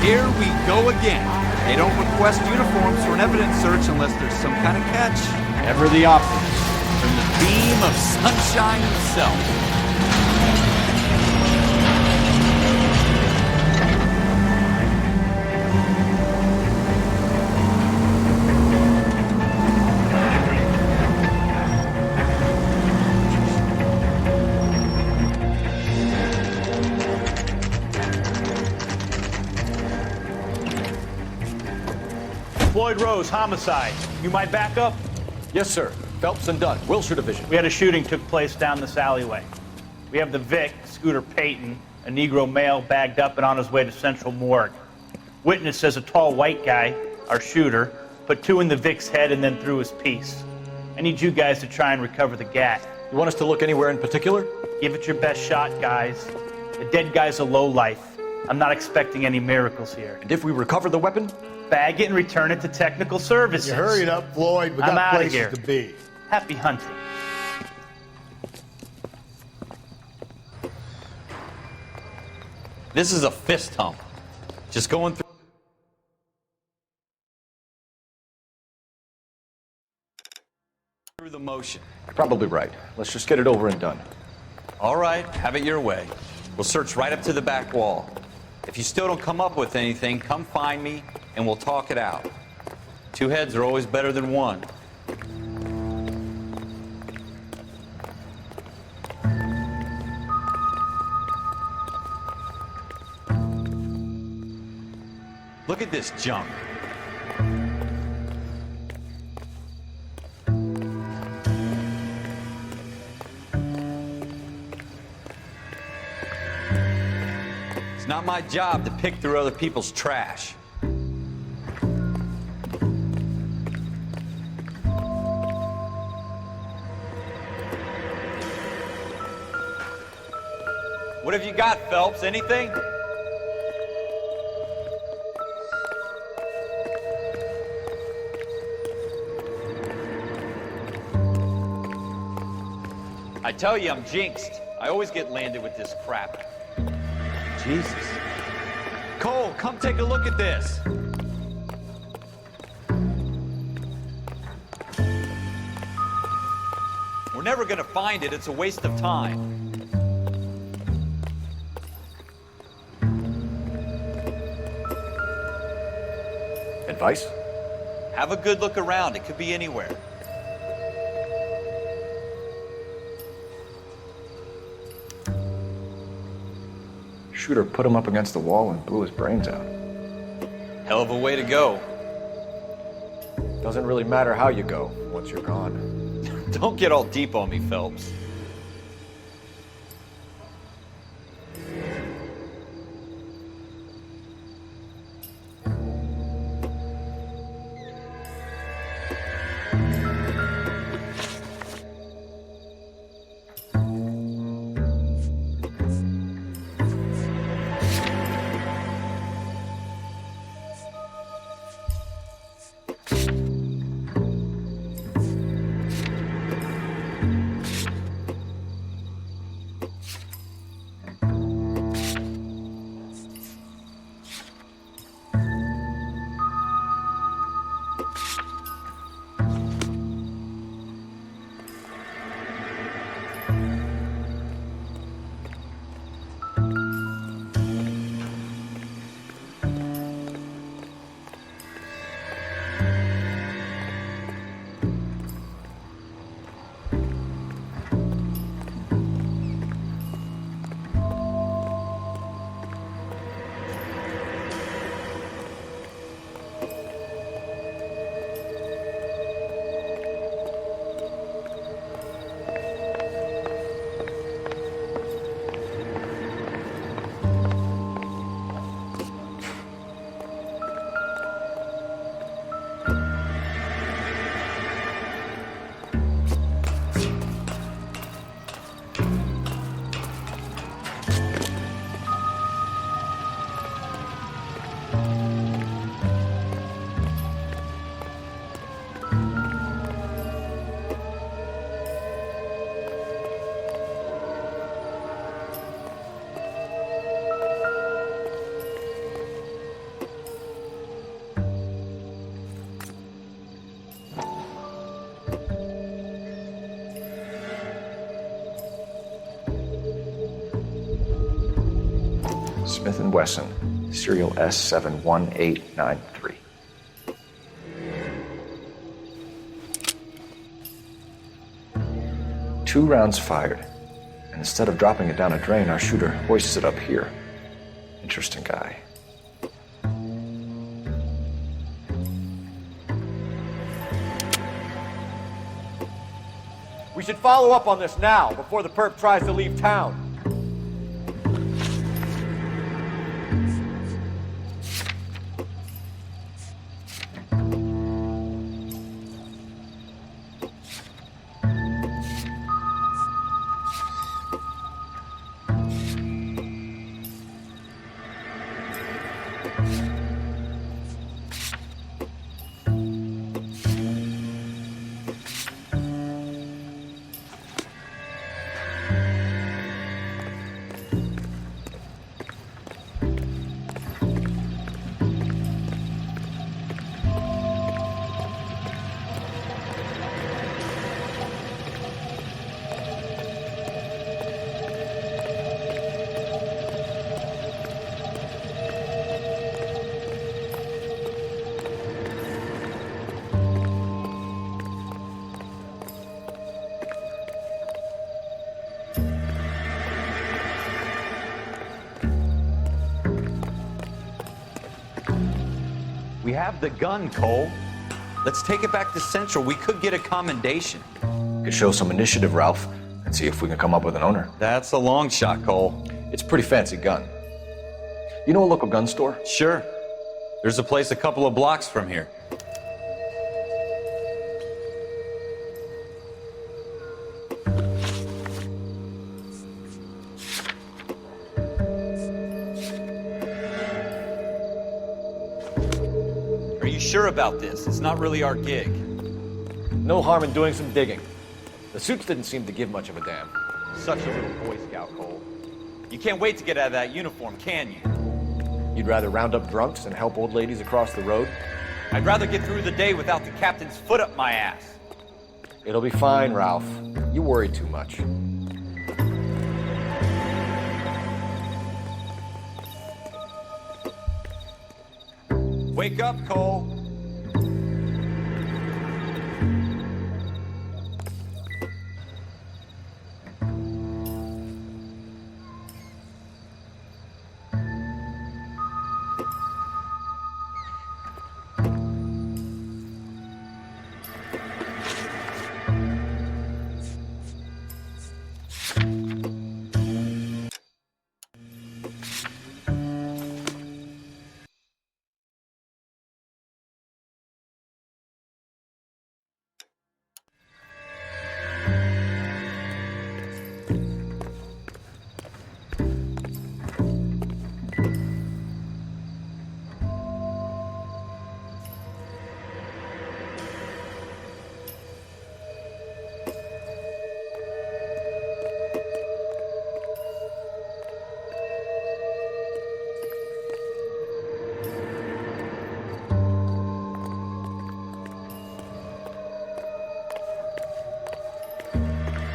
Here we go again. They don't request uniforms for an evidence search unless there's some kind of catch. Ever the optimist. From the beam of sunshine himself. Floyd Rose, homicide. You might back up? Yes, sir. Phelps and Dunn, Wilshire Division. We had a shooting took place down this alleyway. We have the Vic, Scooter Payton, a Negro male bagged up and on his way to Central Morgue. Witness says a tall white guy, our shooter, put 2 in the Vic's head and then threw his piece. I need you guys to try and recover the gat. You want us to look anywhere in particular? Give it your best shot, guys. The dead guy's a lowlife. I'm not expecting any miracles here. And if we recover the weapon? Bag it and return it to technical services. You hurry up, Floyd. We I'm got outta places here. to be. Happy hunting. This is a fist hump. Just going through the motion. Probably right. Let's just get it over and done. All right, have it your way. We'll search right up to the back wall. If you still don't come up with anything, come find me and we'll talk it out. 2 heads are always better than 1. Look at this junk. It's not my job to pick through other people's trash. What have you got, Phelps? Anything? I tell you, I'm jinxed. I always get landed with this crap. Jesus. Cole, come take a look at this. We're never gonna find it. It's a waste of time. Advice? Have a good look around. It could be anywhere. Shooter put him up against the wall and blew his brains out. Hell of a way to go. Doesn't really matter how you go once you're gone. Don't get all deep on me, Phelps. Smith & Wesson, serial S71893. Two rounds fired, and instead of dropping it down a drain, our shooter hoists it up here. Interesting guy. We should follow up on this now, before the perp tries to leave town. We have the gun, Cole. Let's take it back to Central. We could get a commendation. Could show some initiative, Ralph, and see if we can come up with an owner. That's a long shot, Cole. It's a pretty fancy gun. You know a local gun store? Sure. There's a place a couple of blocks from here. Are you sure about this? It's not really our gig. No harm in doing some digging. The suits didn't seem to give much of a damn. Such a little Boy Scout, Cole. You can't wait to get out of that uniform, can you? You'd rather round up drunks and help old ladies across the road? I'd rather get through the day without the captain's foot up my ass. It'll be fine, Ralph. You worry too much. Wake up, Cole.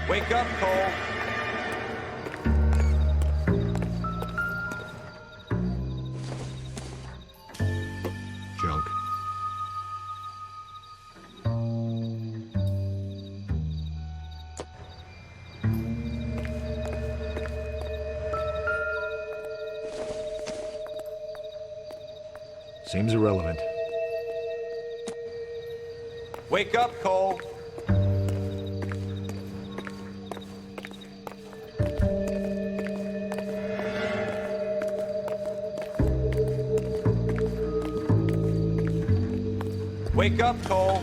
Wake up, Cole. Junk. Seems irrelevant. Wake up, Cole. Wake up, Cole.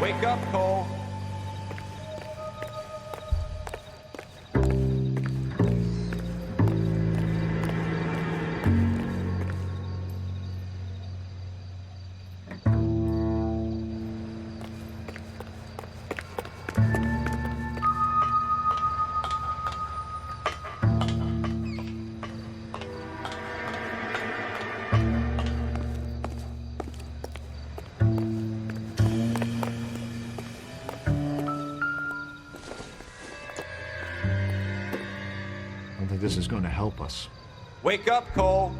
Wake up, Cole. this is going to help us. Wake up, Cole.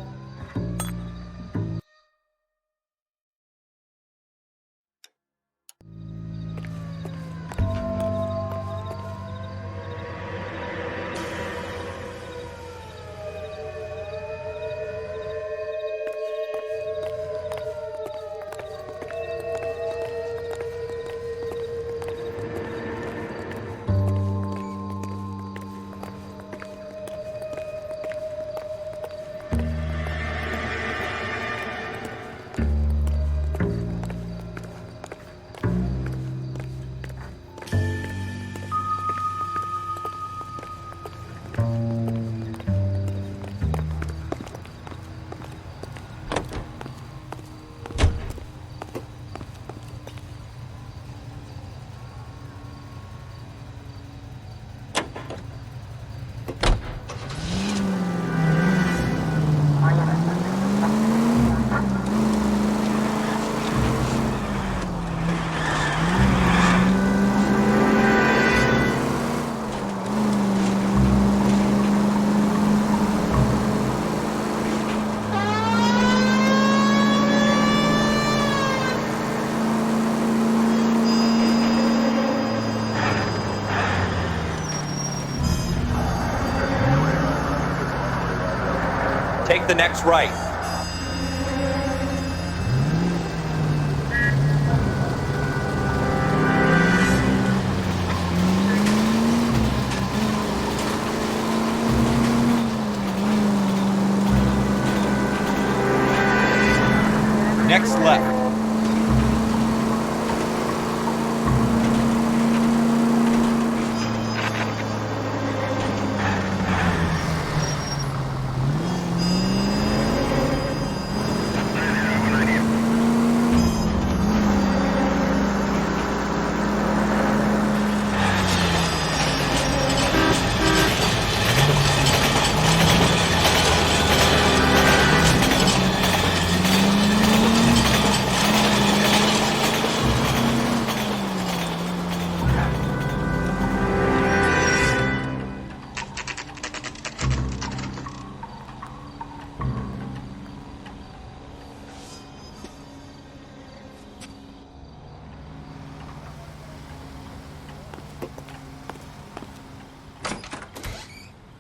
Take the next right. Next left.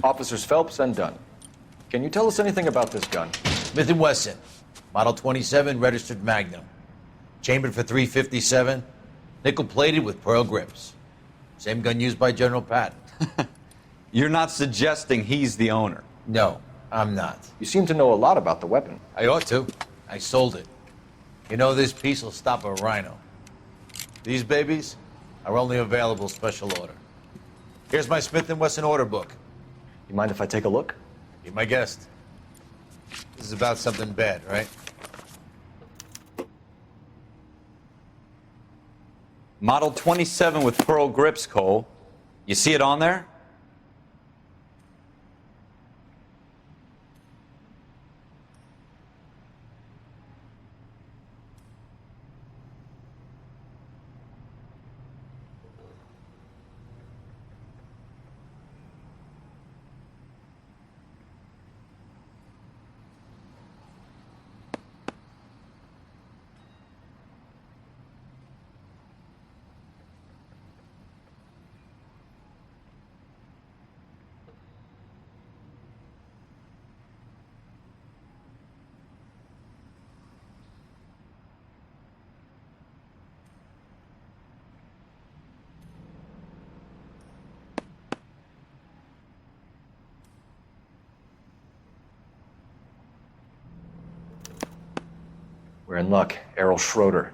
Officers Phelps and Dunn. Can you tell us anything about this gun? Smith & Wesson, Model 27, registered Magnum. Chambered for .357, nickel-plated with pearl grips. Same gun used by General Patton. You're not suggesting he's the owner. No, I'm not. You seem to know a lot about the weapon. I ought to. I sold it. You know, this piece will stop a rhino. These babies are only available special order. Here's my Smith & Wesson order book. You mind if I take a look? Be my guest. This is about something bad, right? Model 27 with pearl grips, Cole. You see it on there? We're in luck. Errol Schroeder,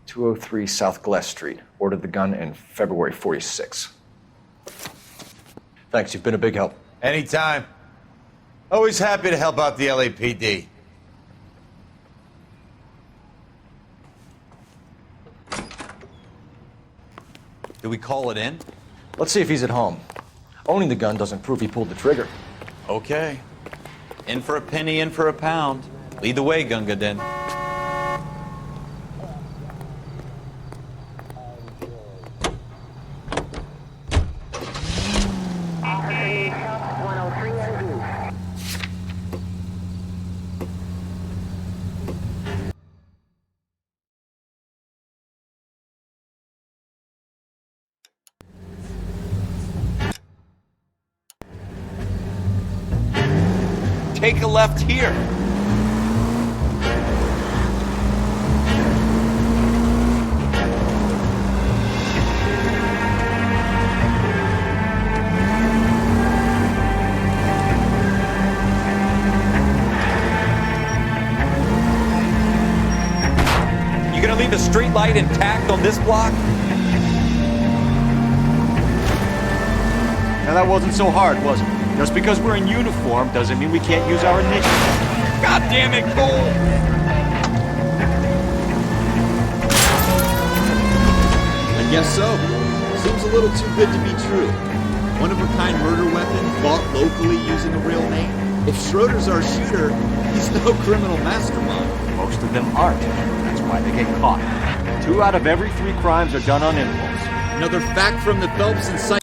203 South Glass Street. Ordered the gun in February '46. Thanks, you've been a big help. Anytime. Always happy to help out the LAPD. Do we call it in? Let's see if he's at home. Owning the gun doesn't prove he pulled the trigger. Okay. In for a penny, in for a pound. Lead the way, Gunga Din. Officer South 103 ND. take a left here. You gonna leave the street light intact on this block? Now that wasn't so hard, was it? Just because we're in uniform doesn't mean we can't use our initiative. God damn it, Cole! I guess so. Seems a little too good to be true. One-of-a-kind murder weapon bought locally using a real name. If Schroeder's our shooter, he's no criminal mastermind. Most of them aren't. That's why they get caught. 2 out of every 3 crimes are done on impulse. Another fact from the Phelps and Encyclopedia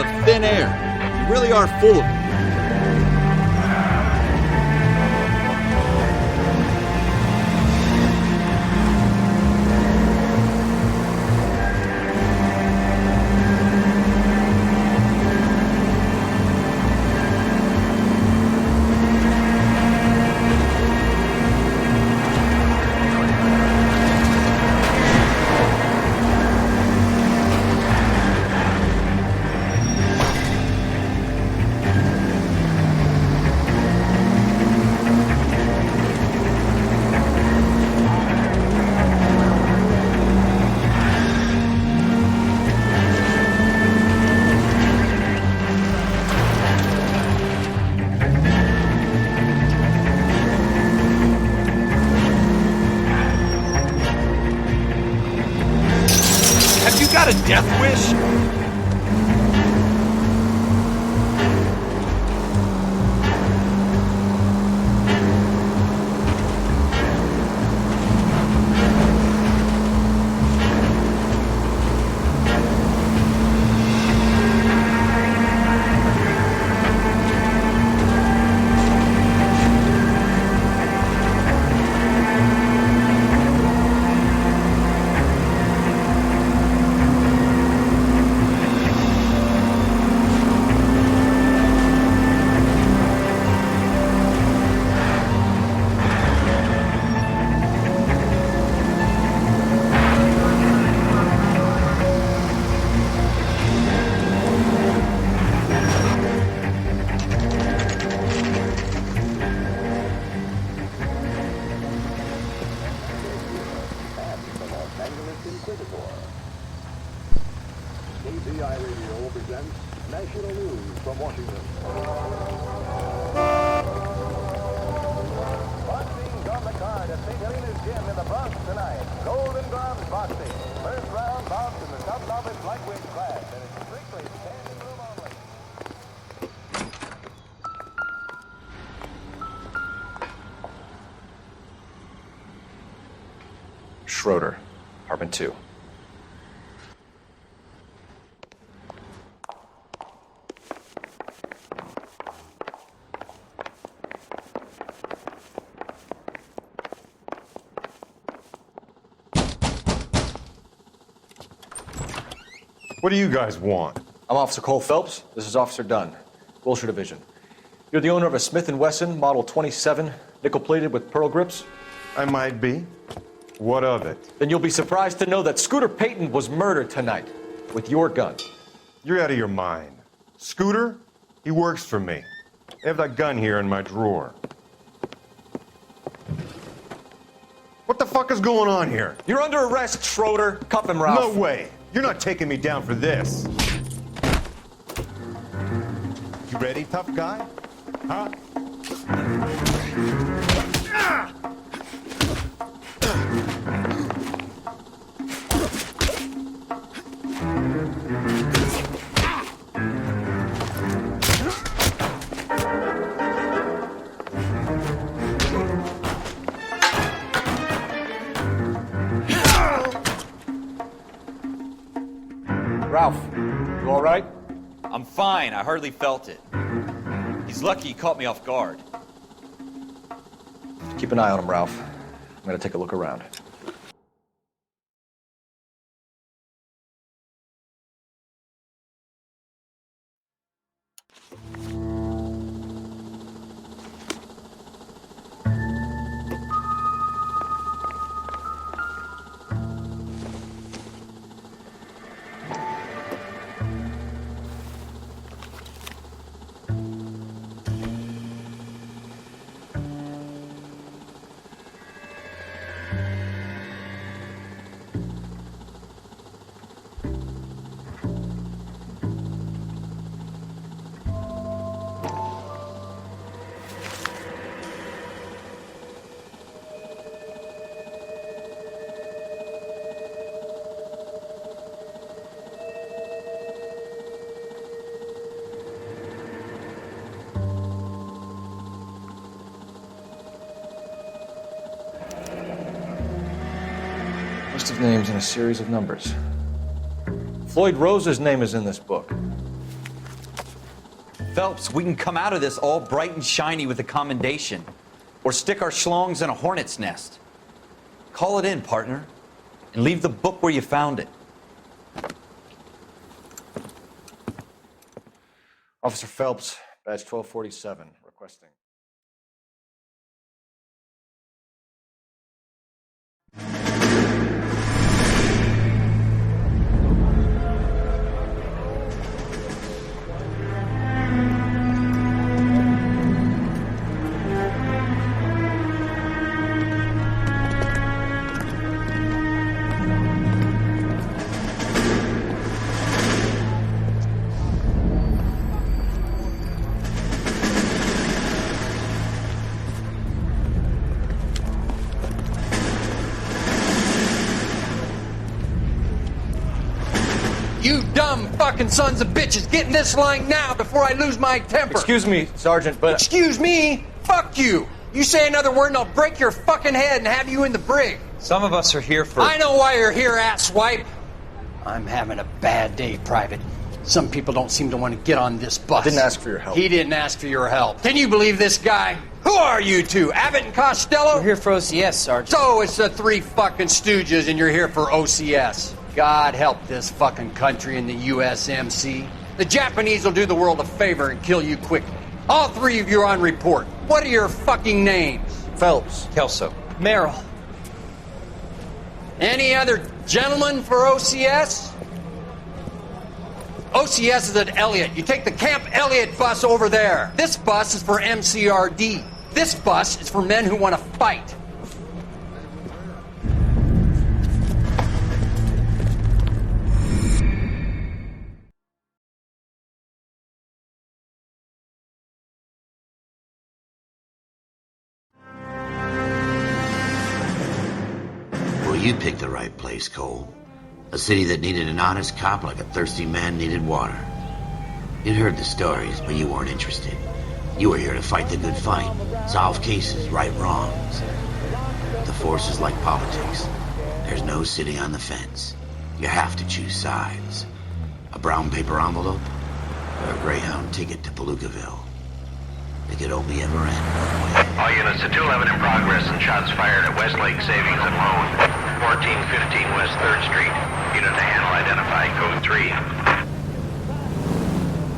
of thin air. You really are full of it. Have you got a death wish? KBI Radio presents National News from Washington. Boxing's on the card at St. Helena's Gym in the Bronx tonight. Golden Gloves Boxing. First round bouts in the top novice lightweight class, and it's strictly standing room only. Schroeder, apartment 2. What do you guys want? I'm Officer Cole Phelps. This is Officer Dunn, Wilshire Division. You're the owner of a Smith & Wesson Model 27, nickel-plated with pearl grips? I might be. What of it? Then you'll be surprised to know that Scooter Payton was murdered tonight with your gun. You're out of your mind. Scooter? He works for me. I have that gun here in my drawer. What the fuck is going on here? You're under arrest, Schroeder. Cuff him, Ralph. No way. You're not taking me down for this. You ready, tough guy? Huh? Ralph, you all right? I'm fine. I hardly felt it. He's lucky he caught me off guard. Keep an eye on him, Ralph. I'm gonna take a look around. List of names and a series of numbers. Floyd Rose's name is in this book. Phelps, we can come out of this all bright and shiny with a commendation, or stick our schlongs in a hornet's nest. Call it in, partner, and leave the book where you found it. Officer Phelps, badge 1247, requesting. You dumb fucking sons of bitches, get in this line now before I lose my temper. Excuse me, Sergeant, but... Excuse me? Fuck you. You say another word and I'll break your fucking head and have you in the brig. Some of us are here for... I know why you're here, asswipe. I'm having a bad day, Private. Some people don't seem to want to get on this bus. I didn't ask for your help. He didn't ask for your help. Can you believe this guy? Who are you two? Abbott and Costello? We're here for OCS, Sergeant. So it's the three fucking stooges and you're here for OCS. God help this fucking country and the USMC. The Japanese will do the world a favor and kill you quickly. All three of you are on report. What are your fucking names? Phelps. Kelso. Merrill. Any other gentlemen for OCS? OCS is at Elliott. You take the Camp Elliott bus over there. This bus is for MCRD. This bus is for men who want to fight. Well, you picked the right place, Cole. A city that needed an honest cop like a thirsty man needed water. You'd heard the stories, but you weren't interested. You were here to fight the good fight, solve cases, right wrongs. The force is like politics. There's no sitting on the fence. You have to choose sides. A brown paper envelope, or a Greyhound ticket to Palookaville. It could only ever end one way. All units to 211 in progress and shots fired at Westlake Savings and Loan, 1415 West 3rd Street. Unit to handle, identify code 3.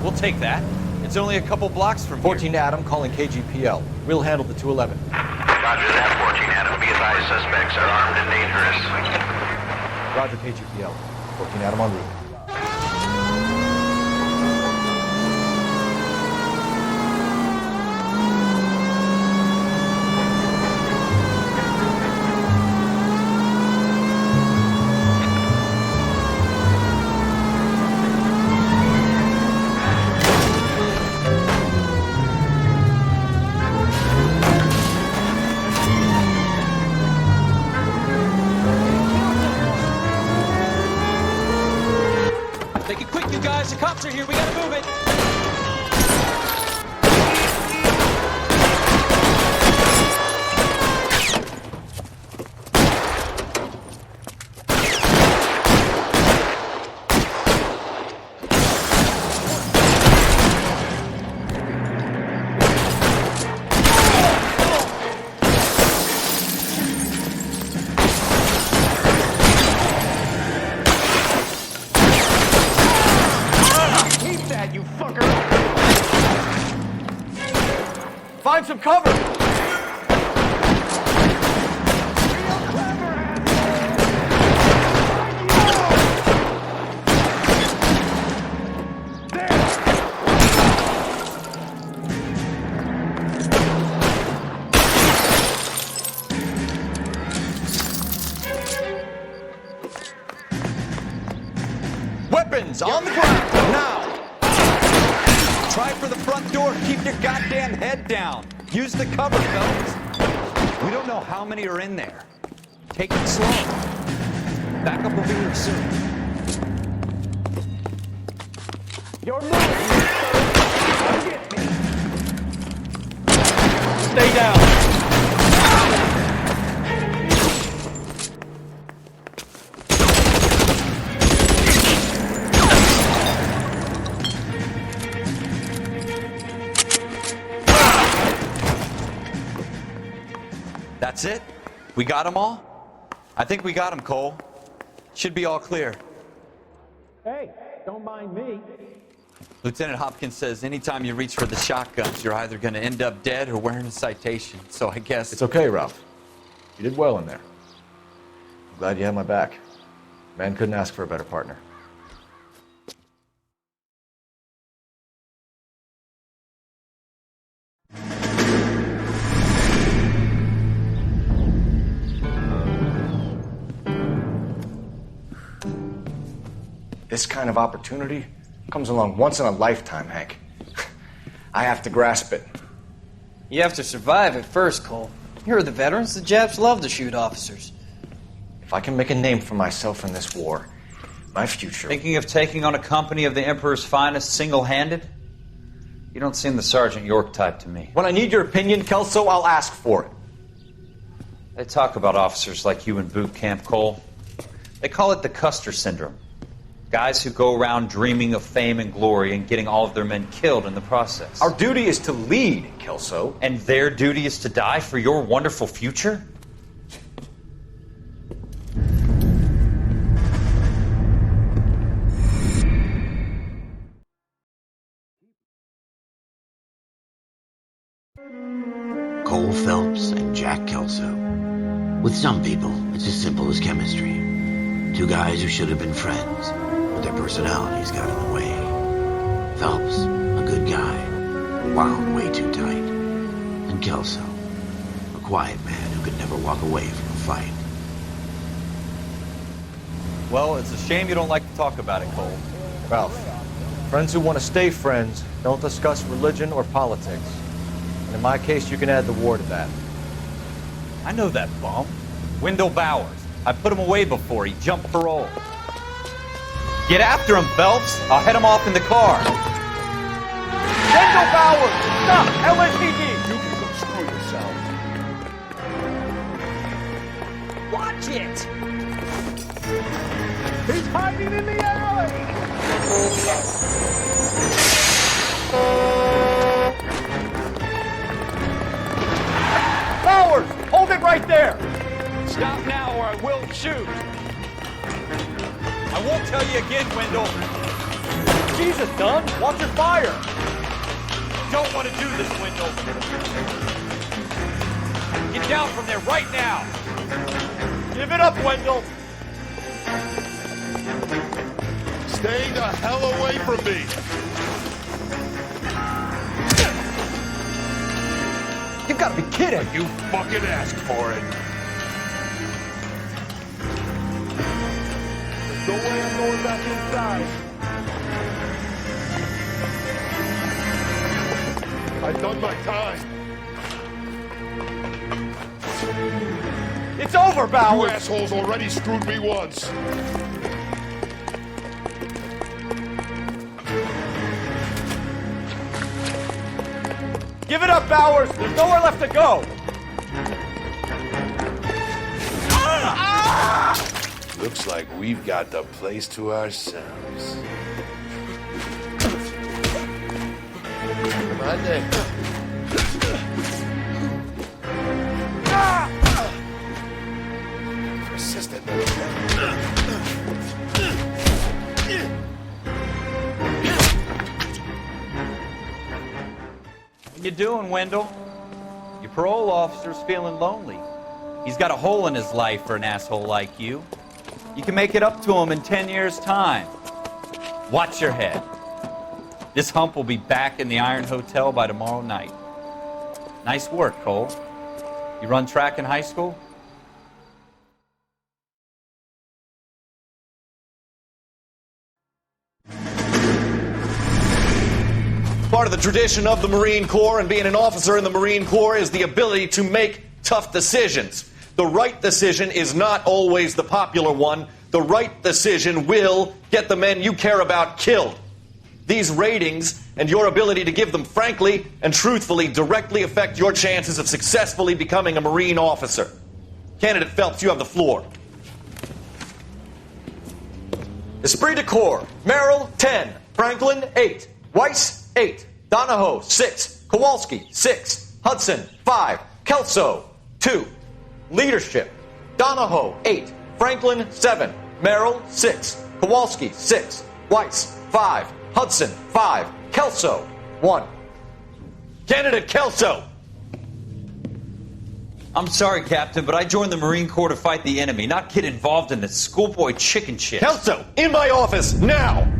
We'll take that. It's only a couple blocks from 14 Adam calling KGPL. We'll handle the 211. Roger that, 14 Adam. Be advised, suspects are armed and dangerous. Roger KGPL. 14 Adam en route. Make it quick, you guys. The cops are here. We gotta move it. Find some cover! Weapons on the ground, now! Try for the front door. Keep your goddamn head down. Use the cover, fellas. We don't know how many are in there. Take it slow. Backup will be here soon. You're moving. Get me. Stay down! That's it? We got them all? I think we got them, Cole. Should be all clear. Hey, don't mind me. Lieutenant Hopkins says anytime you reach for the shotguns, you're either going to end up dead or wearing a citation. So I guess... It's okay, Ralph. You did well in there. I'm glad you had my back. Man couldn't ask for a better partner. This kind of opportunity comes along once in a lifetime, Hank. I have to grasp it. You have to survive it first, Cole. Here are the veterans. The Japs love to shoot officers. If I can make a name for myself in this war, my future... Thinking of taking on a company of the Emperor's finest single-handed? You don't seem the Sergeant York type to me. When I need your opinion, Kelso, I'll ask for it. They talk about officers like you in boot camp, Cole. They call it the Custer Syndrome. Guys who go around dreaming of fame and glory and getting all of their men killed in the process. Our duty is to lead, Kelso. And their duty is to die for your wonderful future? Cole Phelps and Jack Kelso. With some people, it's as simple as chemistry. Two guys who should have been friends, but their personalities got in the way. Phelps, a good guy, wound way too tight. And Kelso, a quiet man who could never walk away from a fight. Well, it's a shame you don't like to talk about it, Cole. Ralph, friends who want to stay friends don't discuss religion or politics. And in my case, you can add the war to that. I know that bum. Wendell Bowers. I put him away before he jumped parole. Get after him, Phelps. I'll head him off in the car. Wendell Bowers! Stop! LAPD! You can go screw yourself. Watch it! He's hiding in the alley! Bowers! Hold it right there! Stop now or I will shoot. I won't tell you again, Wendell. Jesus, Dunn! Watch your fire! Don't want to do this, Wendell. Get down from there right now. Give it up, Wendell! Stay the hell away from me! You've got to be kidding! You fucking asked for it! There's no way I'm going back inside. I've done my time. It's over, You Bowers! assholes already screwed me once. Give it up, Bowers! There's nowhere left to go! Looks like we've got the place to ourselves. Come on, then. Persistent. What you doing, Wendell? parole officer's feeling lonely. He's got a hole in his life for an asshole like you. You can make it up to him in 10 years' time. Watch your head. This hump will be back in the Iron Hotel by tomorrow night. Nice work, Cole. You run track in high school? Part of the tradition of the Marine Corps and being an officer in the Marine Corps is the ability to make tough decisions. The right decision is not always the popular one. The right decision will get the men you care about killed. These ratings and your ability to give them frankly and truthfully directly affect your chances of successfully becoming a Marine officer. Candidate Phelps, you have the floor. Esprit de Corps, Merrill, 10. Franklin, 8. Weiss, 8. Donahoe, 6. Kowalski, 6. Hudson, 5. Kelso, 2. Leadership, Donahoe, 8. Franklin, 7. Merrill, 6. Kowalski, 6. Weiss, 5. Hudson, 5. Kelso, 1. Candidate Kelso. I'm sorry, Captain, but I joined the Marine Corps to fight the enemy, not get involved in this schoolboy chicken shit. Kelso, in my office, now!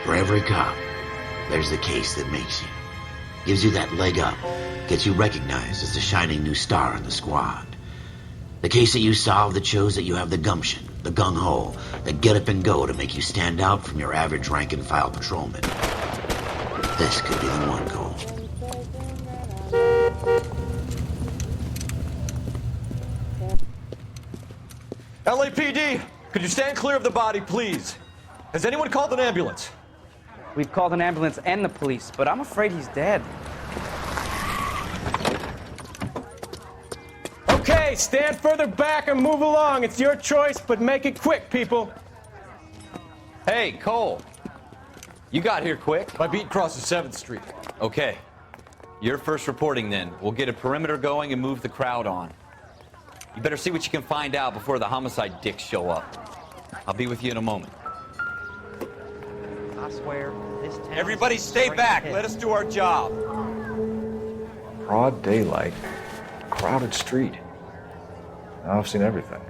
For every cop, there's the case that makes you. Gives you that leg up. Gets you recognized as the shining new star in the squad. The case that you solve that shows that you have the gumption, the gung-ho, the get up and go to make you stand out from your average rank-and-file patrolman. This could be the one, Cole. LAPD, could you stand clear of the body, please? Has anyone called an ambulance? We've called an ambulance and the police, but I'm afraid he's dead. Okay, stand further back and move along. It's your choice, but make it quick, people. Hey, Cole. You got here quick. My beat crosses 7th Street. Okay. You're first reporting then. We'll get a perimeter going and move the crowd on. You better see what you can find out before the homicide dicks show up. I'll be with you in a moment. I swear, this town. Everybody stay back. Let us do our job. Broad daylight, crowded street. Now I've seen everything.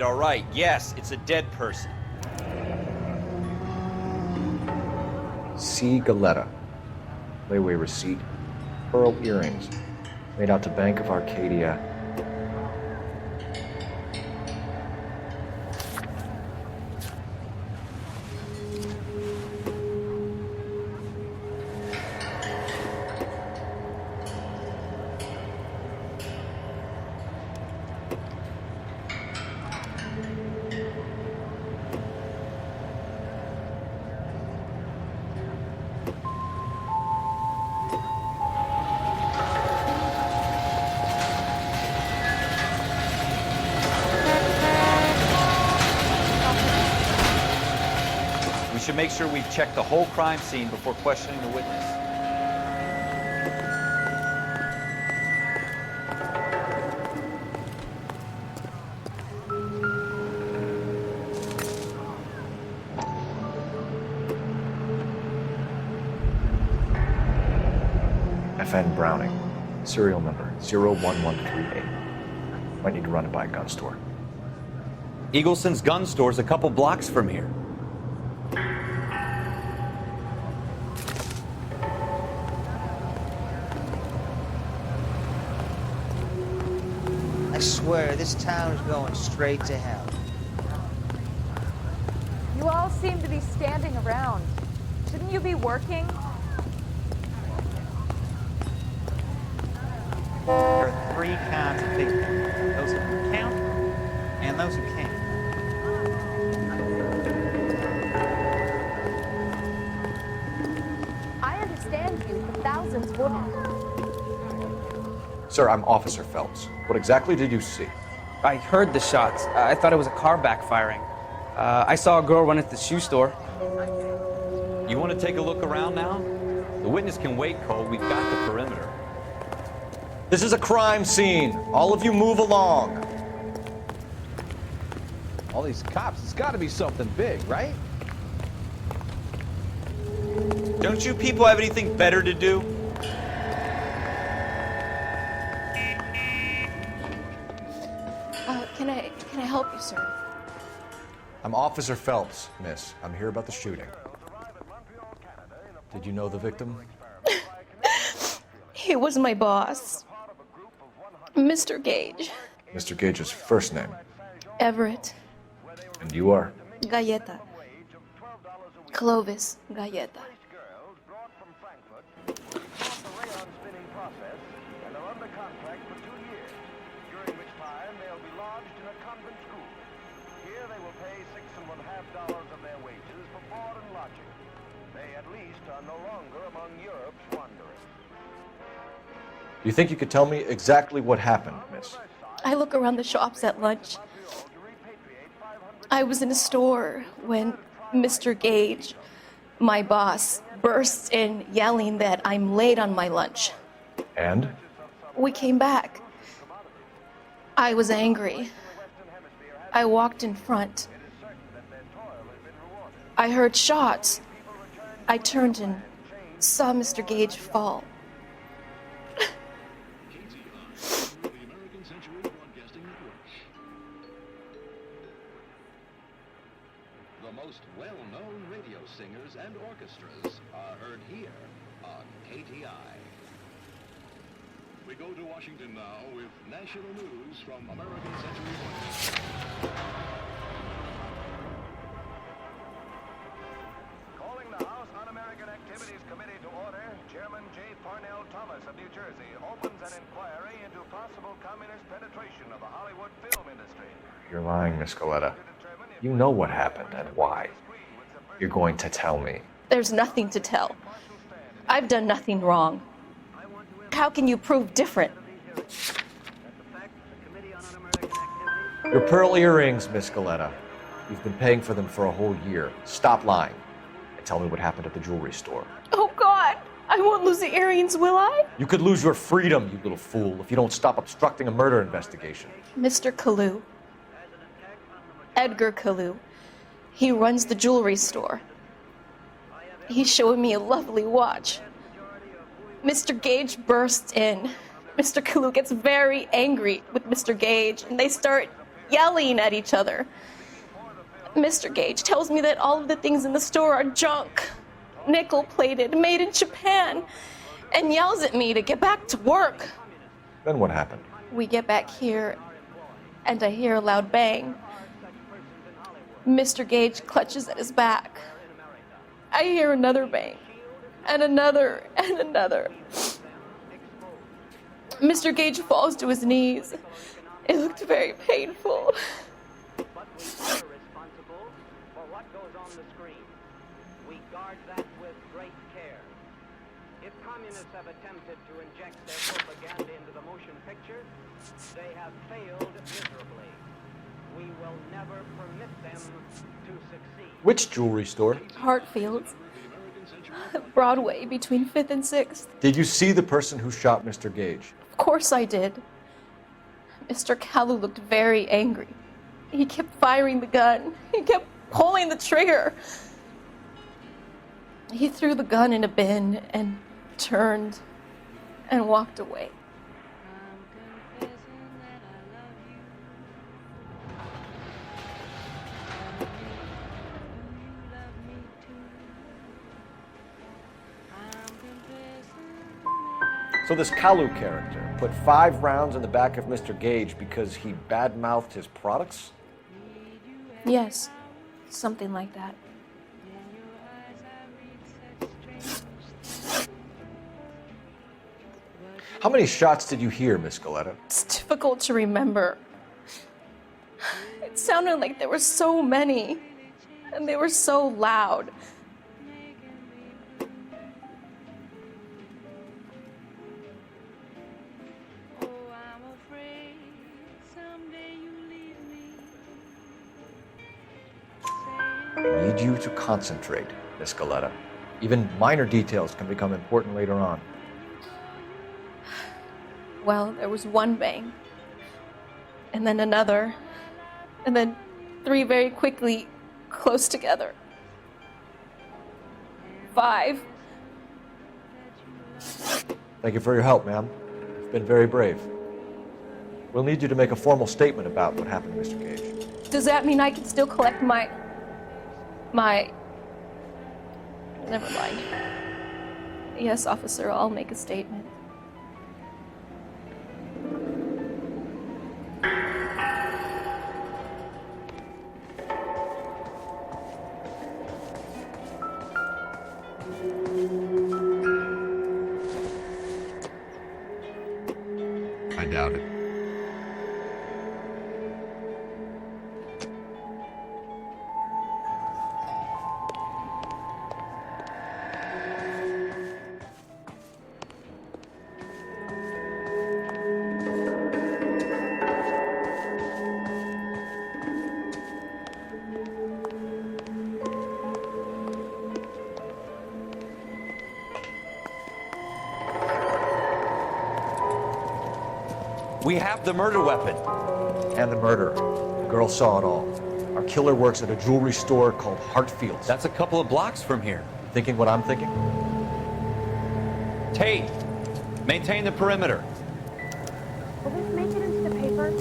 All right. Yes, it's a dead person. C. Galetta. Layaway receipt. Pearl earrings. Made out to Bank of Arcadia. make sure we've checked the whole crime scene before questioning the witness. FN Browning, serial number 01138. Might need to run it by a gun store. Eagleson's gun store's a couple blocks from here. I swear, this town is going straight to hell. You all seem to be standing around. Shouldn't you be working? There are three kinds of people. Those who can count and those who can't. I understand you, but thousands wouldn't. Sir, I'm Officer Phelps. What exactly did you see? I heard the shots. I thought it was a car backfiring. I saw a girl run into the shoe store. You want to take a look around now? The witness can wait, Cole. We've got the perimeter. This is a crime scene. All of you move along. All these cops, it's got to be something big, right? Don't you people have anything better to do? Can I help you, sir? I'm Officer Phelps, miss. I'm here about the shooting. Did you know the victim? He was my boss, Mr. Gage. Mr. Gage's first name. Everett. And you are? Galleta. Clovis Galleta. of their wages for board and lodging. They at least are no longer among Europe's wanderers. Do you think you could tell me exactly what happened, miss? I look around the shops at lunch. I was in a store when Mr. Gage, my boss, bursts in yelling that I'm late on my lunch. And? We came back. I was angry. I walked in front. I heard shots. I turned and saw Mr. Gage fall. The most well-known radio singers and orchestras are heard here on KTI. We go to Washington now with national news from American Century Broadcasting. Calling the House Un-American Activities Committee to order, Chairman J. Parnell Thomas of New Jersey opens an inquiry into possible communist penetration of the Hollywood film industry. You're lying, Miss Coletta. You know what happened and why. You're going to tell me. There's nothing to tell. I've done nothing wrong. How can you prove different? Your pearl earrings, Miss Coletta. You've been paying for them for a whole year. Stop lying and tell me what happened at the jewelry store. Oh, God! I won't lose the earrings, will I? You could lose your freedom, you little fool, if you don't stop obstructing a murder investigation. Mr. Kalu. Edgar Kalu. He runs the jewelry store. He's showing me a lovely watch. Mr. Gage bursts in. Mr. Kalu gets very angry with Mr. Gage, and they start yelling at each other. Mr. Gage tells me that all of the things in the store are junk, nickel-plated, made in Japan, and yells at me to get back to work. Then what happened? We get back here, and I hear a loud bang. Mr. Gage clutches at his back. I hear another bang, and another, and another. Mr. Gage falls to his knees. It looked very painful. We guard that with great care. If communists have attempted to inject their propaganda into the motion picture, they have failed miserably. we will never permit them to succeed. Which jewelry store? Hartfield's. Broadway, between 5th and 6th. Did you see the person who shot Mr. Gage? Of course I did. Mr. Kalu looked very angry. He kept firing the gun. He kept pulling the trigger. He threw the gun in a bin and turned and walked away. So this Kalu character put 5 rounds in the back of Mr. Gage because he badmouthed his products? Yes, something like that. How many shots did you hear, Miss Galetta? It's difficult to remember. It sounded like there were so many, and they were so loud. I need you to concentrate, Miss Galetta. Even minor details can become important later on. Well, there was one bang, and then another, and then 3 very quickly, close together. 5. Thank you for your help, ma'am. You've been very brave. We'll need you to make a formal statement about what happened to Mr. Gage. Does that mean I can still collect my... Never mind. Yes, officer, I'll make a statement. I doubt it. We have the murder weapon. And the murderer. The girl saw it all. Our killer works at a jewelry store called Hartfield's. That's a couple of blocks from here. Thinking what I'm thinking? Tate, maintain the perimeter. Will this make it into the paper?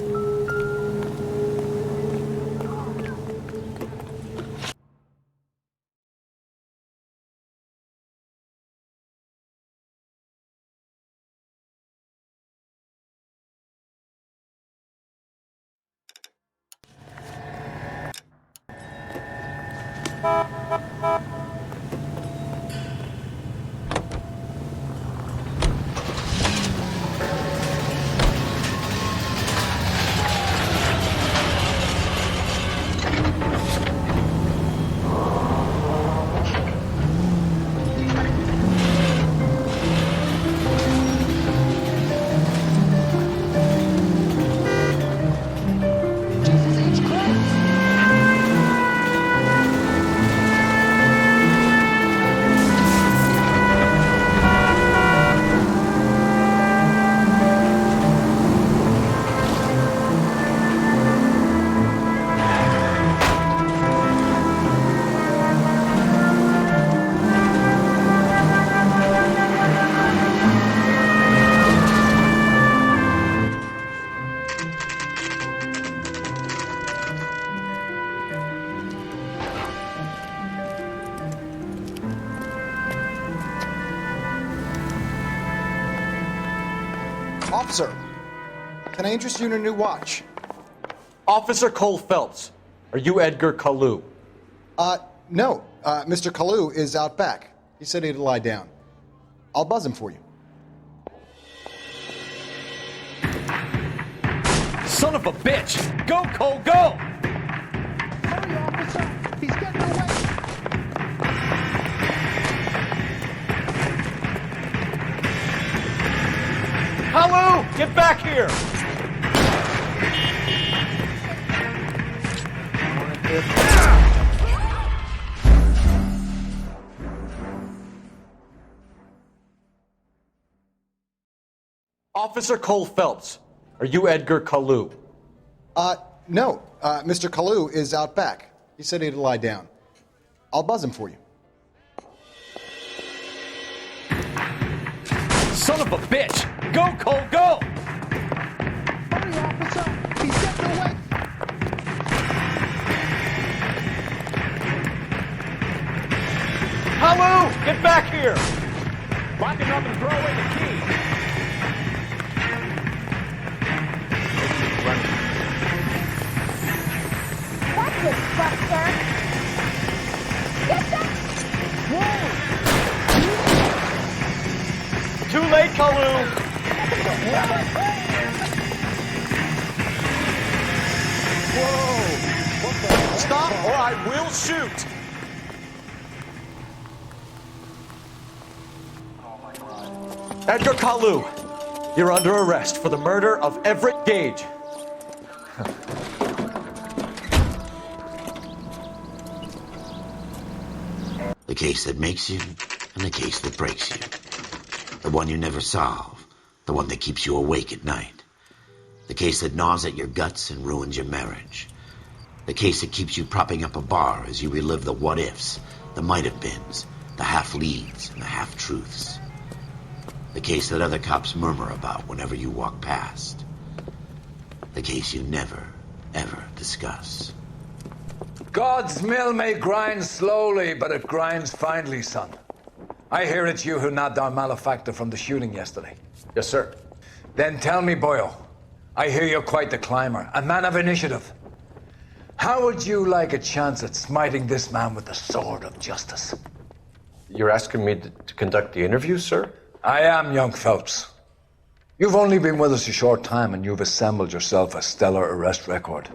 Officer, can I interest you in a new watch? Officer Cole Phelps, are you Edgar Kalu? No. Mr. Kalu is out back. He said he'd lie down. I'll buzz him for you. Son of a bitch! Go, Cole, go! Hurry, officer! He's getting away! Kalu, get back here! Officer Cole Phelps, are you Edgar Kalu? No. Mr. Kalu is out back. He said he'd lie down. I'll buzz him for you. Son of a bitch! Go, Cole, go! Hurry, officer! He's getting away! Kalu, get back here! Lock him up and throw away the key. That's it, Buster. Get that! Too late, Kalu! Whoa! Stop or I will shoot! Edgar Kalu, you're under arrest for the murder of Everett Gage. The case that makes you and the case that breaks you. The one you never solve. The one that keeps you awake at night. The case that gnaws at your guts and ruins your marriage. The case that keeps you propping up a bar as you relive the what-ifs, the might-have-beens, the half-leads and the half-truths. The case that other cops murmur about whenever you walk past. The case you never, ever discuss. God's mill may grind slowly, but it grinds finely, son. I hear it's you who nabbed our malefactor from the shooting yesterday. Yes, sir. Then tell me, Boyle, I hear you're quite the climber, a man of initiative. How would you like a chance at smiting this man with the sword of justice? You're asking me to conduct the interview, sir? I am, young Phelps. You've only been with us a short time and you've assembled yourself a stellar arrest record.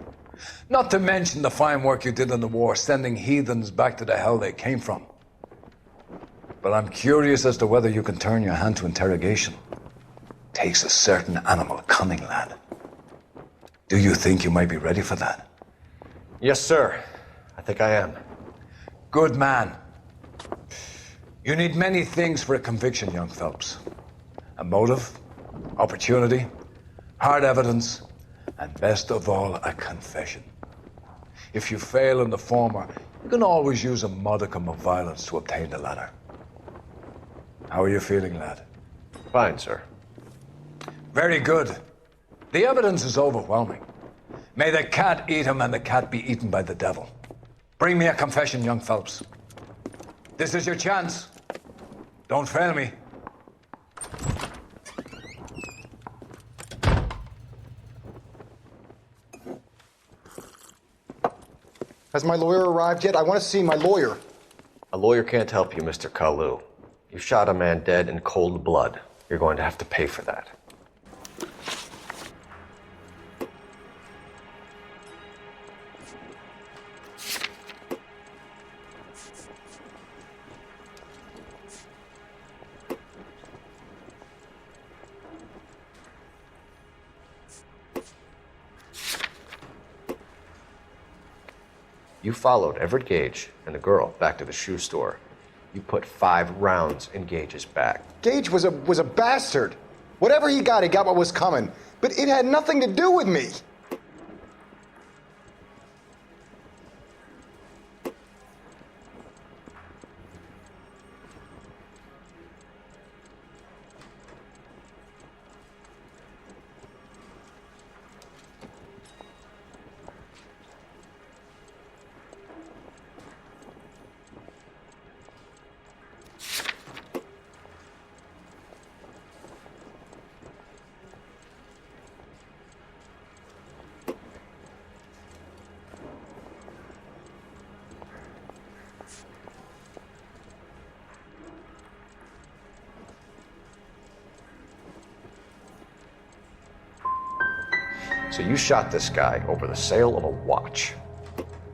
Not to mention the fine work you did in the war, sending heathens back to the hell they came from. But I'm curious as to whether you can turn your hand to interrogation. Takes a certain animal cunning, lad. Do you think you might be ready for that? Yes, sir. I think I am. Good man. You need many things for a conviction, young Phelps. A motive, opportunity, hard evidence, and best of all, a confession. If you fail in the former, you can always use a modicum of violence to obtain the latter. How are you feeling, lad? Fine, sir. Very good. The evidence is overwhelming. May the cat eat him and the cat be eaten by the devil. Bring me a confession, young Phelps. This is your chance. Don't fail me. Has my lawyer arrived yet? I want to see my lawyer. A lawyer can't help you, Mr. Kalu. You shot a man dead in cold blood. You're going to have to pay for that. You followed Everett Gage and the girl back to the shoe store. You put 5 rounds in Gage's back. Gage was a bastard. Whatever he got what was coming. But it had nothing to do with me. So you shot this guy over the sale of a watch.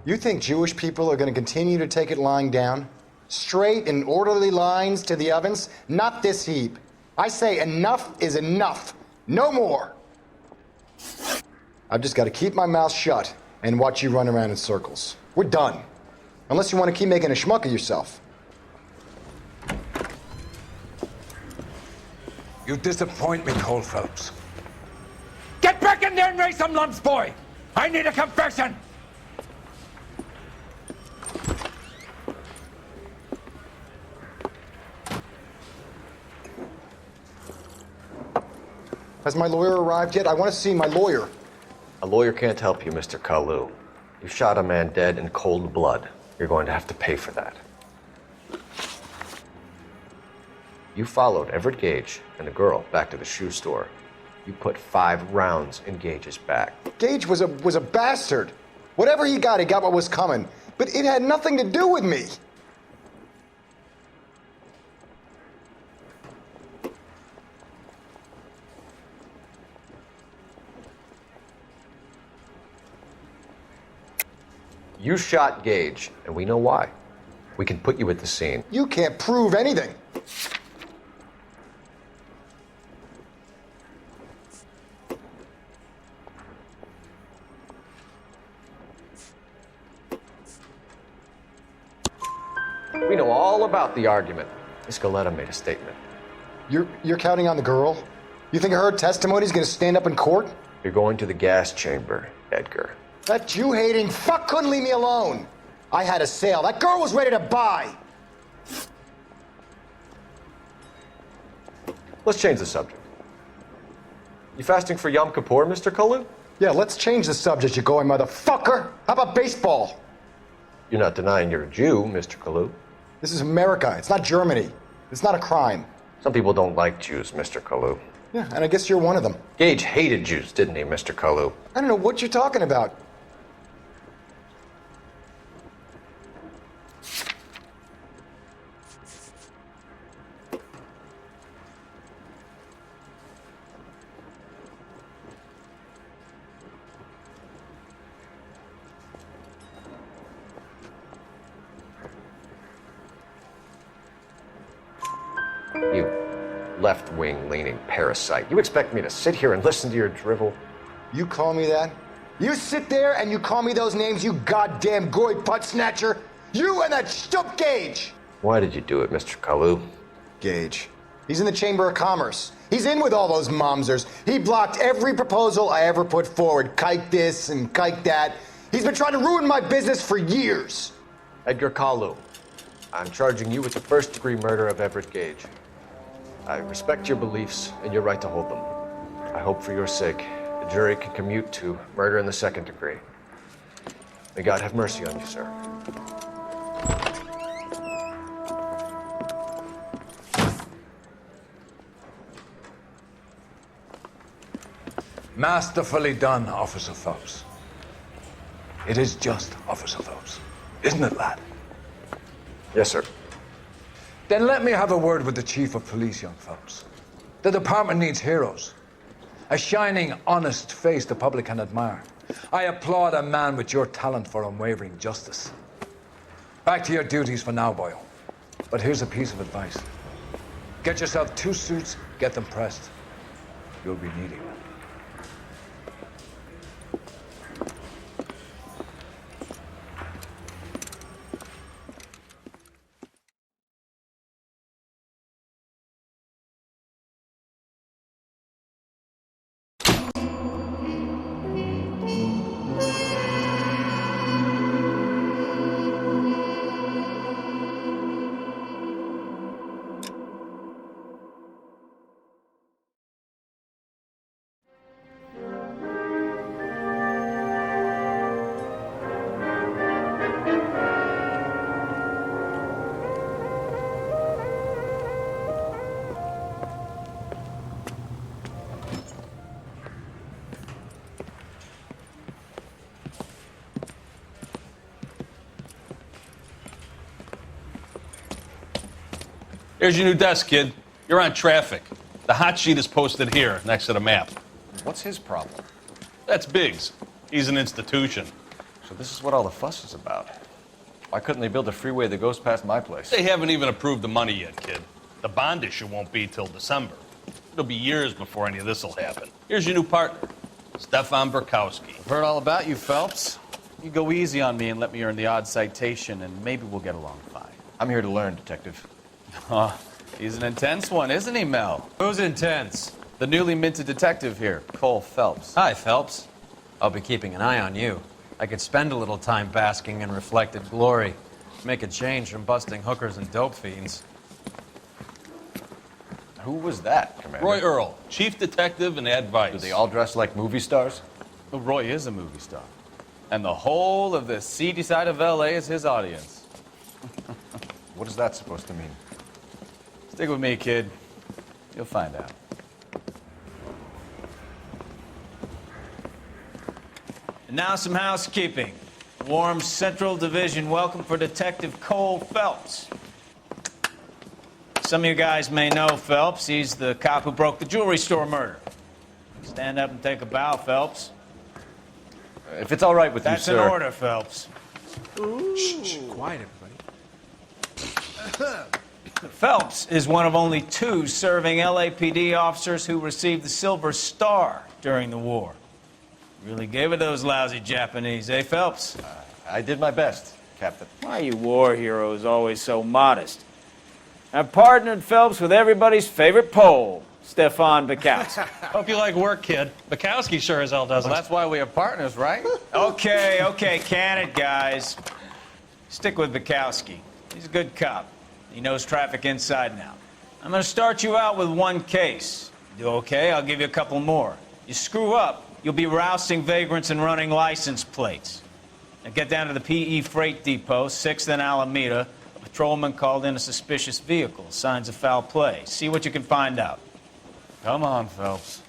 You think Jewish people are going to continue to take it lying down? Straight in orderly lines to the ovens? Not this heap. I say enough is enough. No more. I've just got to keep my mouth shut and watch you run around in circles. We're done. Unless you want to keep making a schmuck of yourself. You disappoint me, Cole Phelps. Get back in there and raise some lumps, boy! I need a confession! Has my lawyer arrived yet? I want to see my lawyer. A lawyer can't help you, Mr. Kalu. You shot a man dead in cold blood. You're going to have to pay for that. You followed Everett Gage and the girl back to the shoe store. You put 5 rounds in Gage's back. Gage was a bastard. Whatever he got what was coming. But it had nothing to do with me. You shot Gage, and we know why. We can put you at the scene. You can't prove anything. We know all about the argument. Miss Galetta made a statement. You're counting on the girl? You think her testimony's gonna stand up in court? You're going to the gas chamber, Edgar. That Jew-hating fuck couldn't leave me alone. I had a sale. That girl was ready to buy. Let's change the subject. You fasting for Yom Kippur, Mr. Kalu? Yeah, let's change the subject, you going motherfucker. How about baseball? You're not denying you're a Jew, Mr. Kalu. This is America. It's not Germany. It's not a crime. Some people don't like Jews, Mr. Kalu. Yeah, and I guess you're one of them. Gage hated Jews, didn't he, Mr. Kalu? I don't know what you're talking about. You left-wing leaning parasite. You expect me to sit here and listen to your drivel? You call me that? You sit there and you call me those names, you goddamn goy butt snatcher? You and that stup Gage! Why did you do it, Mr. Kalu? Gage. He's in the Chamber of Commerce. He's in with all those momsers. He blocked every proposal I ever put forward. Kike this and kike that. He's been trying to ruin my business for years. Edgar Kalu, I'm charging you with the first-degree murder of Everett Gage. I respect your beliefs and your right to hold them. I hope for your sake the jury can commute to murder in the second degree. May God have mercy on you, sir. Masterfully done, Officer Phelps. It is just, Officer Phelps. Isn't it, lad? Yes, sir. Then let me have a word with the Chief of Police, young Phelps. The department needs heroes. A shining, honest face the public can admire. I applaud a man with your talent for unwavering justice. Back to your duties for now, boyo. But here's a piece of advice. Get yourself 2 suits, get them pressed. You'll be needing them. Here's your new desk, kid. You're on traffic. The hot sheet is posted here, next to the map. What's his problem? That's Biggs. He's an institution. So this is what all the fuss is about. Why couldn't they build a freeway that goes past my place? They haven't even approved the money yet, kid. The bond issue won't be till December. It'll be years before any of this will happen. Here's your new partner, Stefan Burkowski. I've heard all about you, Phelps. You go easy on me and let me earn the odd citation, and maybe we'll get along fine. I'm here to learn, Detective. He's an intense one, isn't he, Mel? Who's intense? The newly minted detective here, Cole Phelps. Hi, Phelps. I'll be keeping an eye on you. I could spend a little time basking in reflected glory. Make a change from busting hookers and dope fiends. Who was that, Commander? Roy Earl, chief detective and advice. Do they all dress like movie stars? Well, Roy is a movie star. And the whole of the seedy side of L.A. is his audience. What is that supposed to mean? Stick with me, kid. You'll find out. And now some housekeeping. Warm Central Division welcome for Detective Cole Phelps. Some of you guys may know Phelps. He's the cop who broke the jewelry store murder. Stand up and take a bow, Phelps. If it's all right with That's you, sir. in order, Phelps. Shh, quiet, everybody. Phelps is one of only 2 serving LAPD officers who received the Silver Star during the war. Really gave it those lousy Japanese, eh, Phelps? I did my best, Captain. Why are you war heroes always so modest? I've partnered Phelps with everybody's favorite Pole, Stefan Bukowski. Hope you like work, kid. Bukowski sure as hell doesn't. Well, that's why we are partners, right? Okay, can it, guys. Stick with Bukowski. He's a good cop. He knows traffic inside and out. I'm going to start you out with 1 case. You do okay, I'll give you a couple more. You screw up, you'll be rousting vagrants and running license plates. Now get down to the PE Freight Depot, 6th and Alameda. A patrolman called in a suspicious vehicle. Signs of foul play. See what you can find out. Come on, Phelps.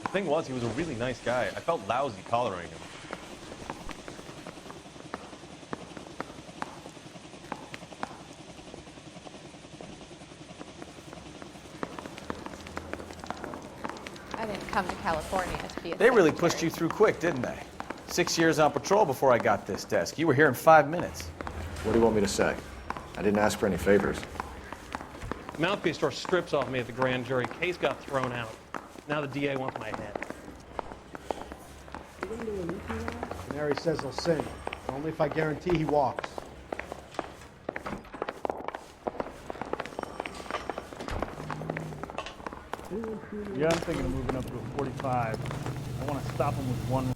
The thing was, he was a really nice guy. I felt lousy tolerating him. I didn't come to California to be a They really secretary. pushed you through quick, didn't they? 6 years on patrol before I got this desk. You were here in 5 minutes. What do you want me to say? I didn't ask for any favors. Mouthpiece tore strips off me at the grand jury. Case got thrown out. Now the DA wants my head. Mary says he'll sing. Only if I guarantee he walks. Yeah, I'm thinking of moving up to a 45. I want to stop him with 1.